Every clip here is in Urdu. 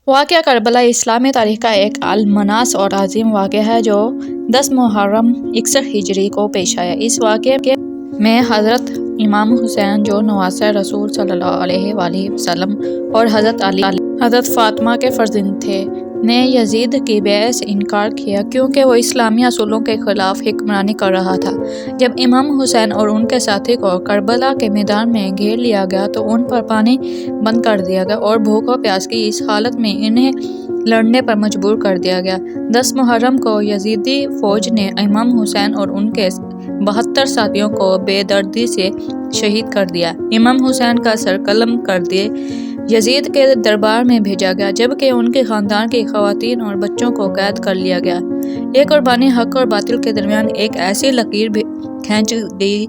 واقعہ کربلا اسلامی تاریخ کا ایک المناس اور عظیم واقعہ ہے جو 10 محرم 61 ہجری کو پیش آیا۔ اس واقعے میں حضرت امام حسین جو نواسۂ رسول صلی اللہ علیہ وآلہ وسلم اور حضرت علی حضرت فاطمہ کے فرزند تھے نے یزید کی بیعت سے انکار کیا کیونکہ وہ اسلامی اصولوں کے خلاف حکمرانی کر رہا تھا۔ جب امام حسین اور ان کے ساتھی کو کربلا کے میدان میں گھیر لیا گیا تو ان پر پانی بند کر دیا گیا اور بھوک و پیاس کی اس حالت میں انہیں لڑنے پر مجبور کر دیا گیا۔ 10 محرم کو یزیدی فوج نے امام حسین اور ان کے 72 ساتھیوں کو بے دردی سے شہید کر دیا۔ امام حسین کا سر قلم کر دیے یزید کے دربار میں بھیجا گیا جبکہ ان کے خاندان کی خواتین اور بچوں کو قید کر لیا گیا۔ یہ قربانی حق اور باطل کے درمیان ایک ایسی لکیر کھینچ گئی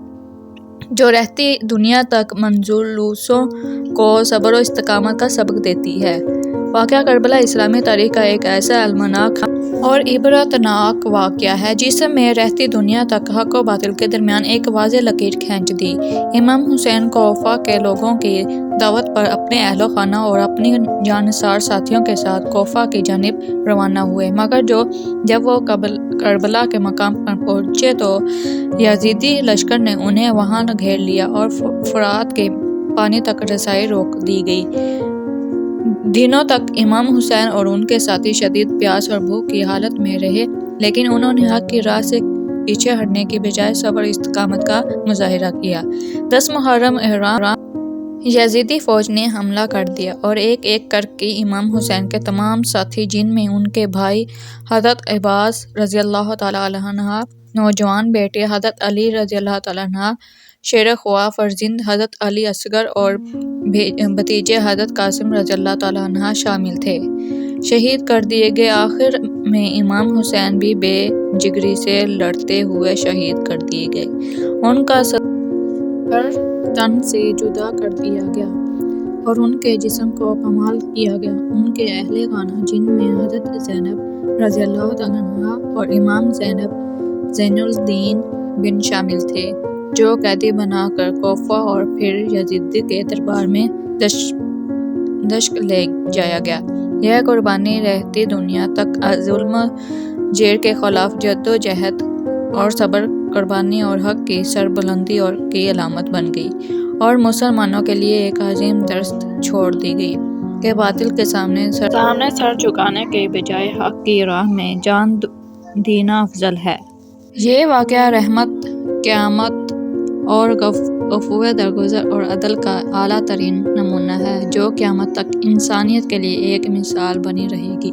جو رہتی دنیا تک منظولوسوں کو صبر و استقامت کا سبق دیتی ہے۔ واقعہ کربلا اسلامی تاریخ کا ایک ایسا المناک اور عبرتناک واقعہ ہے جس میں رہتی دنیا تک حق و باطل کے درمیان ایک واضح لکیر کھینچ دی۔ امام حسین کوفہ کے لوگوں کی دعوت پر اپنے اہل و خانہ اور اپنی جانثار ساتھیوں کے ساتھ کوفہ کی جانب روانہ ہوئے، مگر جب وہ کربلا کے مقام پر پہنچے تو یزیدی لشکر نے انہیں وہاں گھیر لیا اور فرات کے پانی تک رسائی روک دی گئی۔ دنوں تک امام حسین اور ان کے ساتھی شدید پیاس اور بھوک کی حالت میں رہے، لیکن انہوں نے حق کی راہ سے پیچھے ہٹنے کی بجائے صبر و استقامت کا مظاہرہ کیا۔ 10 محرم یزیدی فوج نے حملہ کر دیا اور ایک ایک کر کے امام حسین کے تمام ساتھی جن میں ان کے بھائی حضرت عباس رضی اللہ تعالیٰ عنہ، نوجوان بیٹے حضرت علی رضی اللہ تعالیٰ عنہ، شیر خواہ فرزند حضرت علی اصغر اور بھتیجے حضرت قاسم رضی اللہ تعالیٰ عنہ شامل تھے، شہید کر دیے گئے۔ آخر میں امام حسین بھی بے جگری سے لڑتے ہوئے شہید کر دیے گئے۔ ان کا سر تن سے جدا کر دیا گیا اور ان کے جسم کو پامال کیا گیا۔ ان کے اہل خانہ جن میں حضرت زینب رضی اللہ تعالیٰ عنہا اور امام زین الدین بن شامل تھے، جو قیدی بنا کر کوفہ اور پھر یزید کے دربار میں دمشق لے جایا گیا۔ یہ قربانی رہتی دنیا تک ظلم جیر کے خلاف جدوجہد اور صبر، قربانی اور حق کی سربلندی کی علامت بن گئی اور مسلمانوں کے لیے ایک عظیم درس چھوڑ دی گئی کہ باطل کے سامنے سر جھکانے کے بجائے حق کی راہ میں جان دینا افضل ہے۔ یہ واقعہ رحمت، قیامت اور عفو درگزر اور عدل کا اعلیٰ ترین نمونہ ہے جو قیامت تک انسانیت کے لیے ایک مثال بنی رہے گی۔